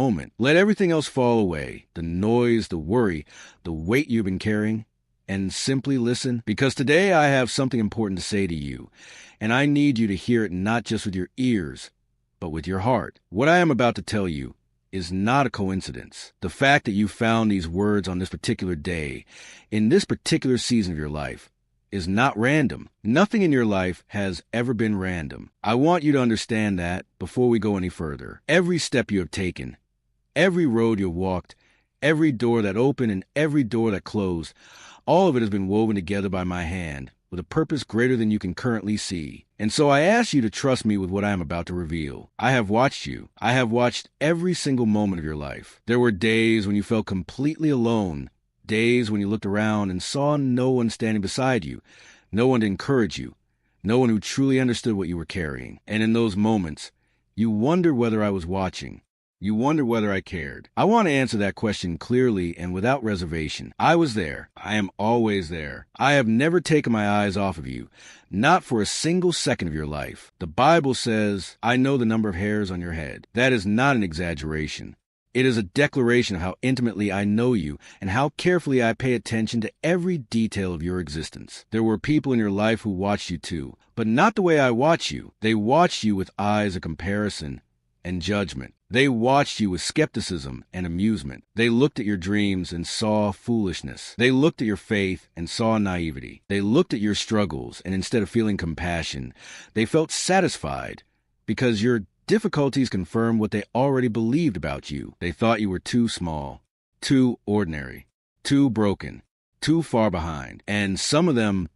moment. Let everything else fall away, the noise, the worry, the weight you've been carrying, and simply listen, because today I have something important to say to you, and I need you to hear it not just with your ears, but with your heart. What I am about to tell you is not a coincidence. The fact that you found these words on this particular day, in this particular season of your life, is not random. Nothing in your life has ever been random. I want you to understand that before we go any further. Every step you have taken, every road you've walked, every door that opened and every door that closed, all of it has been woven together by my hand with a purpose greater than you can currently see. And so I ask you to trust me with what I am about to reveal. I have watched you. I have watched every single moment of your life. There were days when you felt completely alone, days when you looked around and saw no one standing beside you, no one to encourage you, no one who truly understood what you were carrying. And in those moments, you wondered whether I was watching. You wondered whether I cared. I want to answer that question clearly and without reservation. I was there. I am always there. I have never taken my eyes off of you, not for a single second of your life. The Bible says, I know the number of hairs on your head. That is not an exaggeration. It is a declaration of how intimately I know you and how carefully I pay attention to every detail of your existence. There were people in your life who watched you too, but not the way I watch you. They watched you with eyes of comparison and judgment. They watched you with skepticism and amusement. They looked at your dreams and saw foolishness. They looked at your faith and saw naivety. They looked at your struggles, and instead of feeling compassion, they felt satisfied because your difficulties confirmed what they already believed about you. They thought you were too small, too ordinary, too broken, too far behind. And some of them,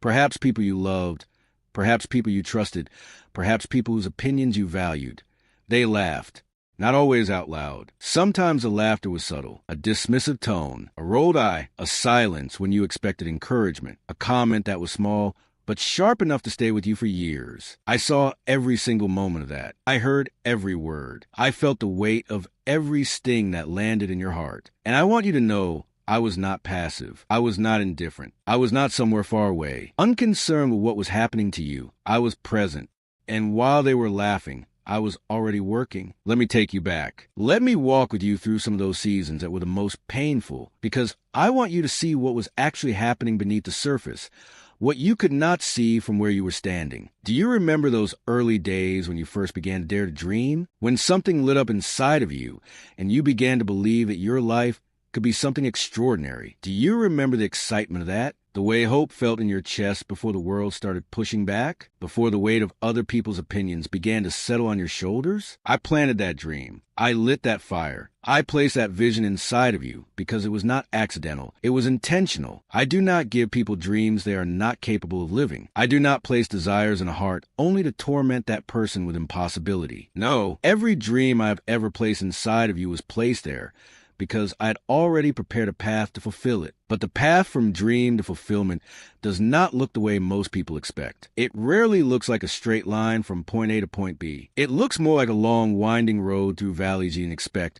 perhaps people you loved, perhaps people you trusted, perhaps people whose opinions you valued, they laughed. Not always out loud. Sometimes the laughter was subtle, a dismissive tone, a rolled eye, a silence when you expected encouragement, a comment that was small but sharp enough to stay with you for years. I saw every single moment of that. I heard every word. I felt the weight of every sting that landed in your heart. And I want you to know I was not passive. I was not indifferent. I was not somewhere far away, unconcerned with what was happening to you. I was present. And while they were laughing, I was already working. Let me take you back. Let me walk with you through some of those seasons that were the most painful, because I want you to see what was actually happening beneath the surface, what you could not see from where you were standing. Do you remember those early days when you first began to dare to dream? When something lit up inside of you and you began to believe that your life could be something extraordinary? Do you remember the excitement of that? The way hope felt in your chest before the world started pushing back? Before the weight of other people's opinions began to settle on your shoulders? I planted that dream. I lit that fire. I placed that vision inside of you because it was not accidental. It was intentional. I do not give people dreams they are not capable of living. I do not place desires in a heart only to torment that person with impossibility. No, every dream I have ever placed inside of you was placed there because I had already prepared a path to fulfill it. But the path from dream to fulfillment does not look the way most people expect. It rarely looks like a straight line from point A to point B. It looks more like a long, winding road through valleys you didn't expect,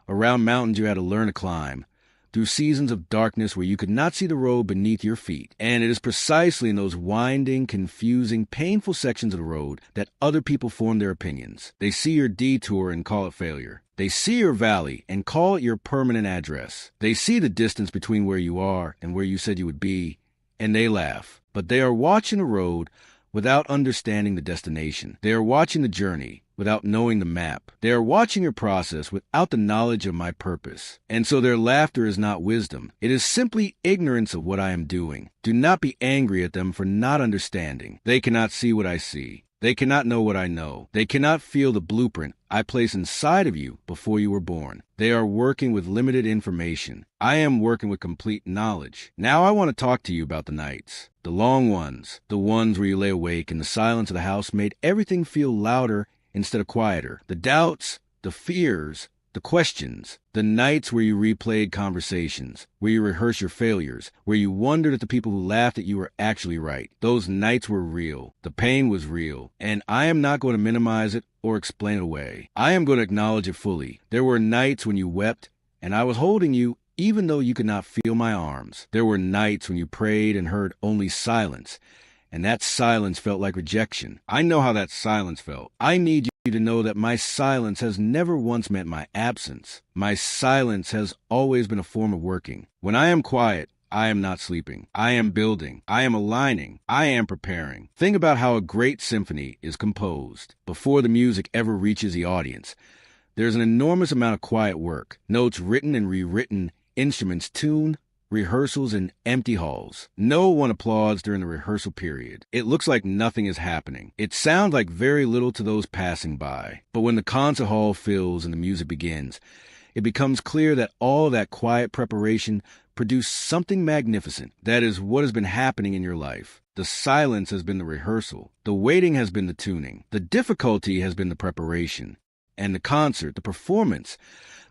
around mountains you had to learn to climb, through seasons of darkness where you could not see the road beneath your feet. And it is precisely in those winding, confusing, painful sections of the road that other people form their opinions. They see your detour and call it failure. They see your valley and call it your permanent address. They see the distance between where you are and where you said you would be, and they laugh. But they are watching the road without understanding the destination. They are watching the journey without knowing the map. They are watching your process without the knowledge of my purpose. And so their laughter is not wisdom. It is simply ignorance of what I am doing. Do not be angry at them for not understanding. They cannot see what I see. They cannot know what I know. They cannot feel the blueprint I place inside of you before you were born. They are working with limited information. I am working with complete knowledge. Now I want to talk to you about the nights. The long ones. The ones where you lay awake and the silence of the house made everything feel louder instead of quieter. The doubts, the fears, the questions. The nights where you replayed conversations, where you rehearsed your failures, where you wondered if the people who laughed at you were actually right. Those nights were real. The pain was real. And I am not going to minimize it or explain it away. I am going to acknowledge it fully. There were nights when you wept, and I was holding you even though you could not feel my arms. There were nights when you prayed and heard only silence, and that silence felt like rejection. I know how that silence felt. I need you you to know that my silence has never once meant my absence. My silence has always been a form of working. When I am quiet, I am not sleeping. I am building. I am aligning. I am preparing. Think about how a great symphony is composed before the music ever reaches the audience. There's an enormous amount of quiet work, notes written and rewritten, instruments tuned, rehearsals in empty halls. No one applauds during the rehearsal period. It looks like nothing is happening. It sounds like very little to those passing by. But when the concert hall fills and the music begins, it becomes clear that all that quiet preparation produced something magnificent. That is what has been happening in your life. The silence has been the rehearsal. The waiting has been the tuning. The difficulty has been the preparation. And the concert, the performance,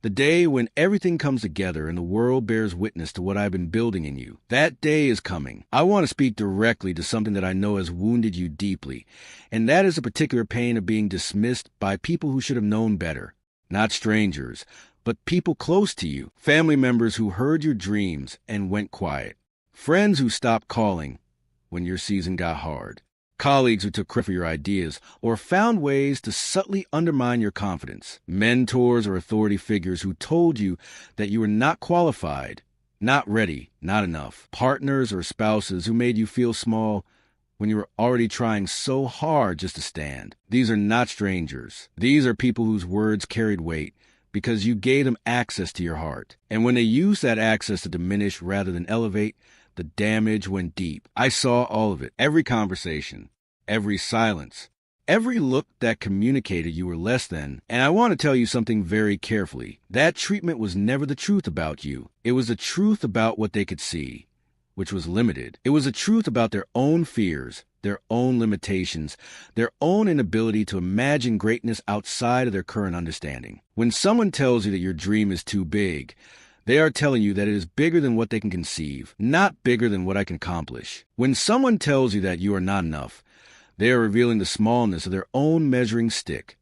the day when everything comes together and the world bears witness to what I've been building in you. That day is coming. I want to speak directly to something that I know has wounded you deeply, and that is the particular pain of being dismissed by people who should have known better. Not strangers, but people close to you. Family members who heard your dreams and went quiet. Friends who stopped calling when your season got hard. Colleagues who took credit for your ideas or found ways to subtly undermine your confidence. Mentors or authority figures who told you that you were not qualified, not ready, not enough. Partners or spouses who made you feel small when you were already trying so hard just to stand. These are not strangers. These are people whose words carried weight because you gave them access to your heart. And when they used that access to diminish rather than elevate, the damage went deep. I saw all of it. Every conversation, every silence, every look that communicated you were less than. And I want to tell you something very carefully. That treatment was never the truth about you. It was the truth about what they could see, which was limited. It was the truth about their own fears, their own limitations, their own inability to imagine greatness outside of their current understanding. When someone tells you that your dream is too big, they are telling you that it is bigger than what they can conceive, not bigger than what I can accomplish. When someone tells you that you are not enough, they are revealing the smallness of their own measuring stick,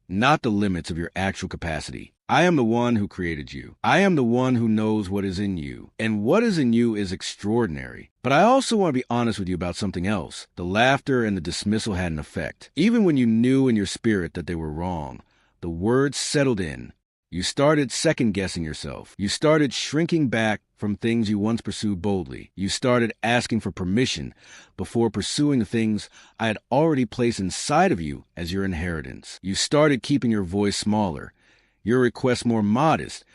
not the limits of your actual capacity. I am the one who created you. I am the one who knows what is in you, and what is in you is extraordinary. But I also want to be honest with you about something else. The laughter and the dismissal had an effect. Even when you knew in your spirit that they were wrong, the words settled in. You started second-guessing yourself. You started shrinking back from things you once pursued boldly. You started asking for permission before pursuing the things I had already placed inside of you as your inheritance. You started keeping your voice smaller, your requests more modest,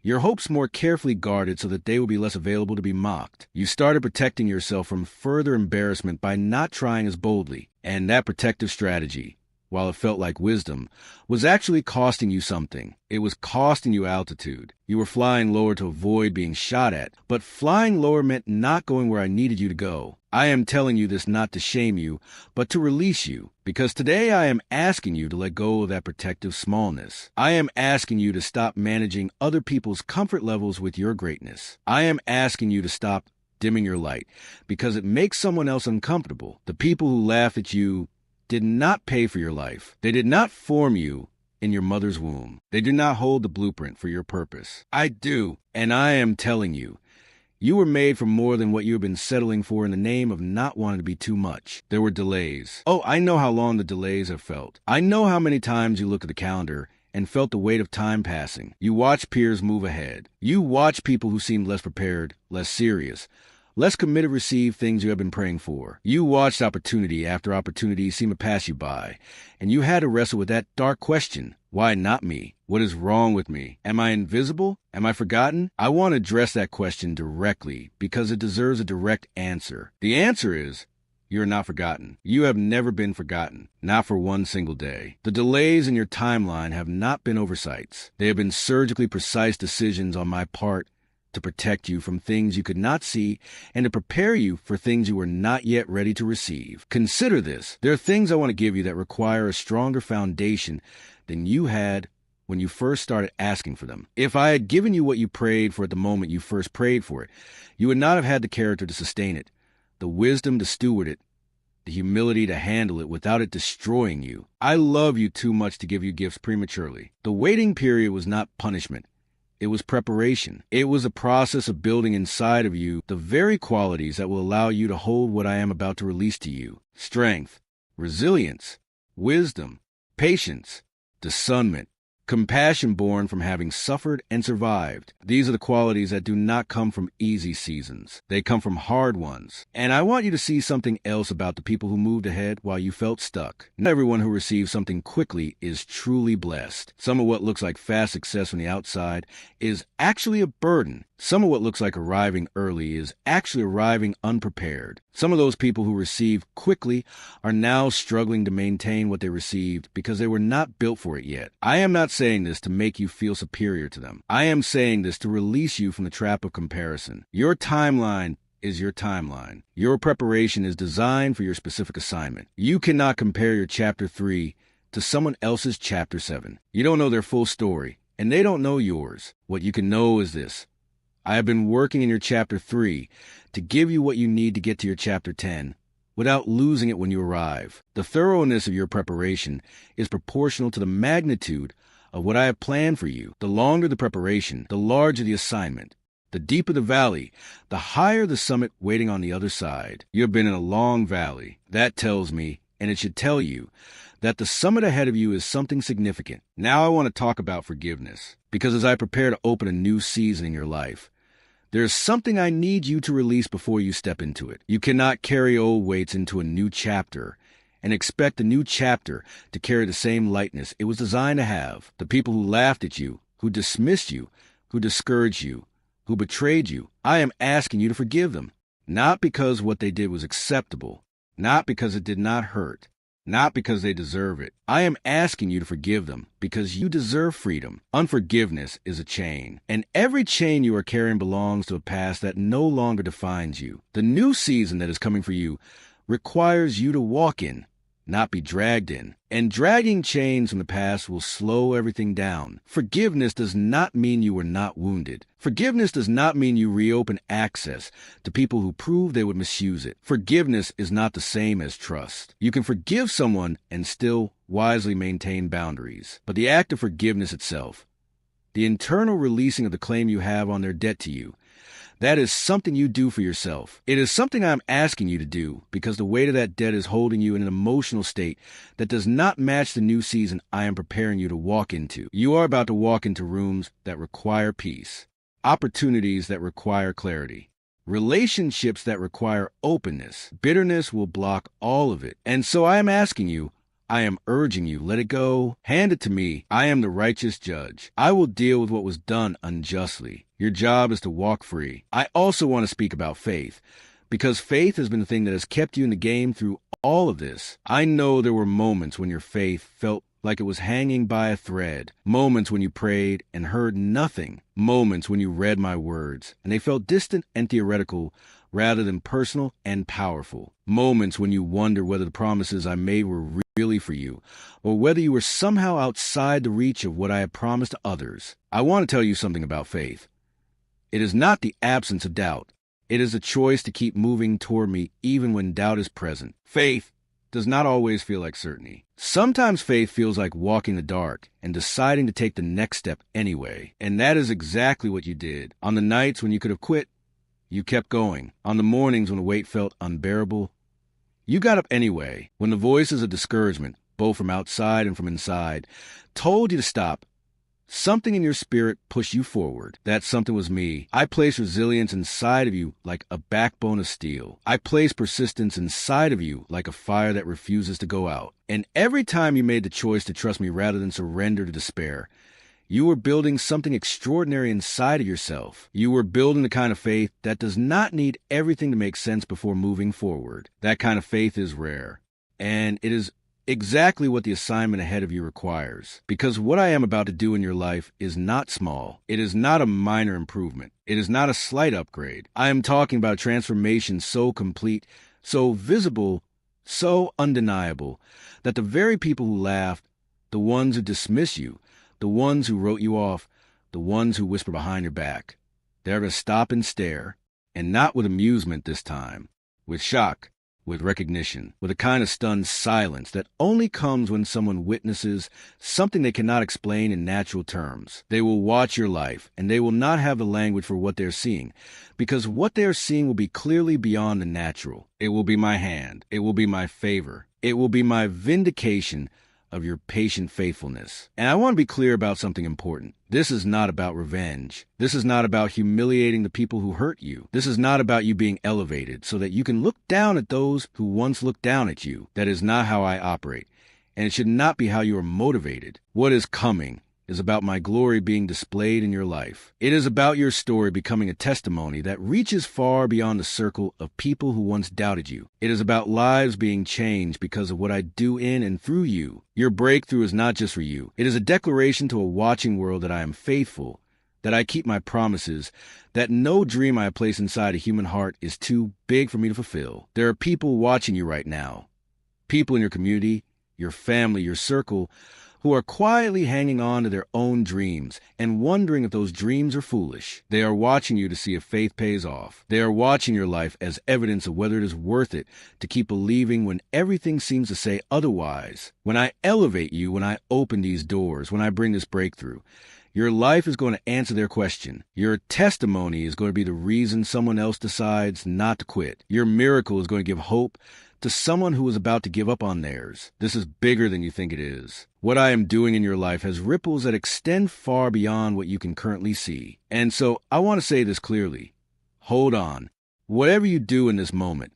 your hopes more carefully guarded so that they would be less available to be mocked. You started protecting yourself from further embarrassment by not trying as boldly. And that protective strategy, while it felt like wisdom, was actually costing you something. It was costing you altitude. You were flying lower to avoid being shot at, but flying lower meant not going where I needed you to go. I am telling you this not to shame you, but to release you, because today I am asking you to let go of that protective smallness. I am asking you to stop managing other people's comfort levels with your greatness. I am asking you to stop dimming your light, because it makes someone else uncomfortable. The people who laugh at you did not pay for your life. They did not form you in your mother's womb. They do not hold the blueprint for your purpose. I do, and I am telling you, you were made for more than what you have been settling for in the name of not wanting to be too much. There were delays. Oh, I know how long the delays have felt. I know how many times you look at the calendar and felt the weight of time passing. You watch peers move ahead. You watch people who seemed less prepared, less serious, less committed receive things you have been praying for. You watched opportunity after opportunity seem to pass you by, and you had to wrestle with that dark question. Why not me? What is wrong with me? Am I invisible? Am I forgotten? I want to address that question directly because it deserves a direct answer. The answer is, you're not forgotten. You have never been forgotten, not for one single day. The delays in your timeline have not been oversights. They have been surgically precise decisions on my part to protect you from things you could not see and to prepare you for things you were not yet ready to receive. Consider this. There are things I want to give you that require a stronger foundation than you had when you first started asking for them. If I had given you what you prayed for at the moment you first prayed for it, you would not have had the character to sustain it, the wisdom to steward it, the humility to handle it without it destroying you. I love you too much to give you gifts prematurely. The waiting period was not punishment. It was preparation. It was a process of building inside of you the very qualities that will allow you to hold what I am about to release to you. Strength, resilience, wisdom, patience, discernment, compassion born from having suffered and survived. These are the qualities that do not come from easy seasons. They come from hard ones. And I want you to see something else about the people who moved ahead while you felt stuck. Not everyone who receives something quickly is truly blessed. Some of what looks like fast success from the outside is actually a burden. Some of what looks like arriving early is actually arriving unprepared. Some of those people who receive quickly are now struggling to maintain what they received because they were not built for it yet. I am not saying this to make you feel superior to them. I am saying this to release you from the trap of comparison. Your timeline is your timeline. Your preparation is designed for your specific assignment. You cannot compare your chapter 3 to someone else's chapter 7. You don't know their full story, and they don't know yours. What you can know is this: I have been working in your chapter 3 to give you what you need to get to your chapter 10 without losing it when you arrive. The thoroughness of your preparation is proportional to the magnitude of what I have planned for you. The longer the preparation, the larger the assignment. The deeper the valley, the higher the summit waiting on the other side. You have been in a long valley. That tells me, and it should tell you, that the summit ahead of you is something significant. Now I want to talk about forgiveness, because as I prepare to open a new season in your life, there's something I need you to release before you step into it. You cannot carry old weights into a new chapter and expect the new chapter to carry the same lightness it was designed to have. The people who laughed at you, who dismissed you, who discouraged you, who betrayed you, I am asking you to forgive them. Not because what they did was acceptable, not because it did not hurt, not because they deserve it. I am asking you to forgive them because you deserve freedom. Unforgiveness is a chain, and every chain you are carrying belongs to a past that no longer defines you. The new season that is coming for you requires you to walk in, not be dragged in. And dragging chains from the past will slow everything down. Forgiveness does not mean you were not wounded. Forgiveness does not mean you reopen access to people who proved they would misuse it. Forgiveness is not the same as trust. You can forgive someone and still wisely maintain boundaries. But the act of forgiveness itself, the internal releasing of the claim you have on their debt to you, that is something you do for yourself. It is something I'm asking you to do because the weight of that debt is holding you in an emotional state that does not match the new season I am preparing you to walk into. You are about to walk into rooms that require peace, opportunities that require clarity, relationships that require openness. Bitterness will block all of it. And so I am asking you, I am urging you, let it go. Hand it to me. I am the righteous judge. I will deal with what was done unjustly. Your job is to walk free. I also want to speak about faith, because faith has been the thing that has kept you in the game through all of this. I know there were moments when your faith felt like it was hanging by a thread. Moments when you prayed and heard nothing. Moments when you read my words and they felt distant and theoretical rather than personal and powerful. Moments when you wonder whether the promises I made were really for you, or whether you were somehow outside the reach of what I had promised to others. I want to tell you something about faith. It is not the absence of doubt. It is a choice to keep moving toward me even when doubt is present. Faith does not always feel like certainty. Sometimes faith feels like walking the dark and deciding to take the next step anyway. And that is exactly what you did. On the nights when you could have quit, you kept going. On the mornings when the weight felt unbearable, you got up anyway. When the voices of discouragement, both from outside and from inside, told you to stop, something in your spirit pushed you forward. That something was me. I placed resilience inside of you like a backbone of steel. I placed persistence inside of you like a fire that refuses to go out. And every time you made the choice to trust me rather than surrender to despair, you were building something extraordinary inside of yourself. You were building the kind of faith that does not need everything to make sense before moving forward. That kind of faith is rare. And it is exactly what the assignment ahead of you requires. Because what I am about to do in your life is not small. It is not a minor improvement. It is not a slight upgrade. I am talking about transformation so complete, so visible, so undeniable, that the very people who laughed, the ones who dismiss you, the ones who wrote you off, the ones who whisper behind your back, they're going to stop and stare, and not with amusement this time, with shock, with recognition, with a kind of stunned silence that only comes when someone witnesses something they cannot explain in natural terms. They will watch your life, and they will not have the language for what they're seeing, because what they are seeing will be clearly beyond the natural. It will be my hand. It will be my favor. It will be my vindication of your patient faithfulness. And I want to be clear about something important. This is not about revenge. This is not about humiliating the people who hurt you. This is not about you being elevated so that you can look down at those who once looked down at you. That is not how I operate. And it should not be how you are motivated. What is coming is about my glory being displayed in your life. It is about your story becoming a testimony that reaches far beyond the circle of people who once doubted you. It is about lives being changed because of what I do in and through you. Your breakthrough is not just for you. It is a declaration to a watching world that I am faithful, that I keep my promises, that no dream I place inside a human heart is too big for me to fulfill. There are people watching you right now, people in your community, your family, your circle, who are quietly hanging on to their own dreams and wondering if those dreams are foolish. They are watching you to see if faith pays off. They are watching your life as evidence of whether it is worth it to keep believing when everything seems to say otherwise. When I elevate you, when I open these doors, when I bring this breakthrough, your life is going to answer their question. Your testimony is going to be the reason someone else decides not to quit. Your miracle is going to give hope to someone who is about to give up on theirs. This is bigger than you think it is. What I am doing in your life has ripples that extend far beyond what you can currently see. And so I want to say this clearly. Hold on. Whatever you do in this moment,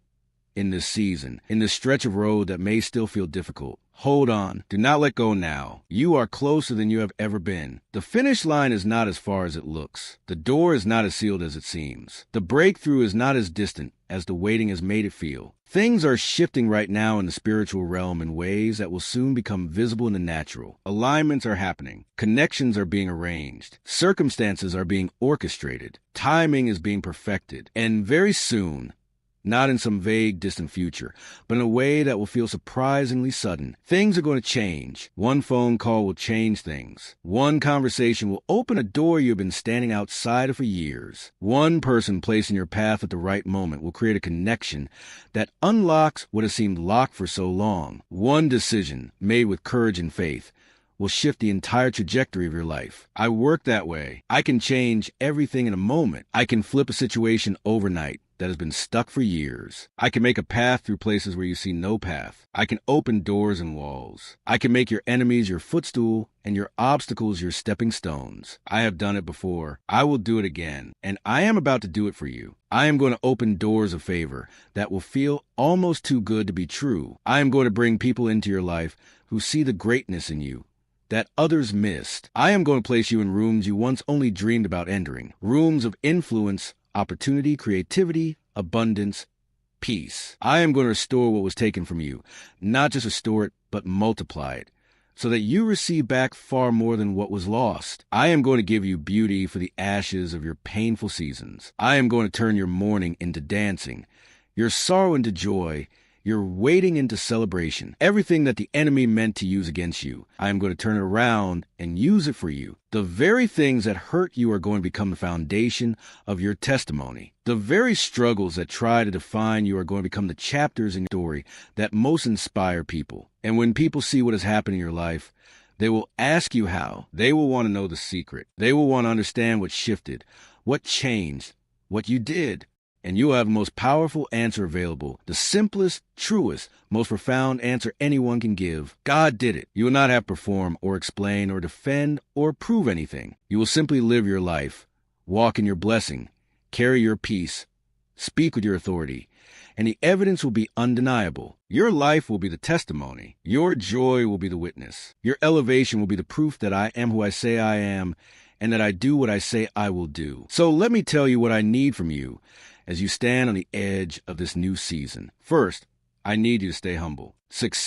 in this season, in this stretch of road that may still feel difficult, hold on. Do not let go now. You are closer than you have ever been. The finish line is not as far as it looks. The door is not as sealed as it seems. The breakthrough is not as distant as the waiting has made it feel. Things are shifting right now in the spiritual realm in ways that will soon become visible in the natural. Alignments are happening. Connections are being arranged. Circumstances are being orchestrated. Timing is being perfected. And very soon, not in some vague, distant future, but in a way that will feel surprisingly sudden. Things are going to change. One phone call will change things. One conversation will open a door you've been standing outside of for years. One person placed in your path at the right moment will create a connection that unlocks what has seemed locked for so long. One decision, made with courage and faith, will shift the entire trajectory of your life. I work that way. I can change everything in a moment. I can flip a situation overnight that has been stuck for years. I can make a path through places where you see no path. I can open doors and walls. I can make your enemies your footstool and your obstacles your stepping stones. I have done it before. I will do it again. And I am about to do it for you. I am going to open doors of favor that will feel almost too good to be true. I am going to bring people into your life who see the greatness in you that others missed. I am going to place you in rooms you once only dreamed about entering. Rooms of influence, opportunity, creativity, abundance, peace. I am going to restore what was taken from you. Not just restore it, but multiply it, so that you receive back far more than what was lost. I am going to give you beauty for the ashes of your painful seasons. I am going to turn your mourning into dancing, your sorrow into joy, your waiting into celebration. Everything that the enemy meant to use against you, I am going to turn it around and use it for you. The very things that hurt you are going to become the foundation of your testimony. The very struggles that try to define you are going to become the chapters in your story that most inspire people. And when people see what has happened in your life, they will ask you how. They will want to know the secret. They will want to understand what shifted, what changed, what you did. And you will have the most powerful answer available, the simplest, truest, most profound answer anyone can give. God did it. You will not have to perform or explain or defend or prove anything. You will simply live your life, walk in your blessing, carry your peace, speak with your authority, and the evidence will be undeniable. Your life will be the testimony. Your joy will be the witness. Your elevation will be the proof that I am who I say I am and that I do what I say I will do. So let me tell you what I need from you as you stand on the edge of this new season. First, I need you to stay humble. Success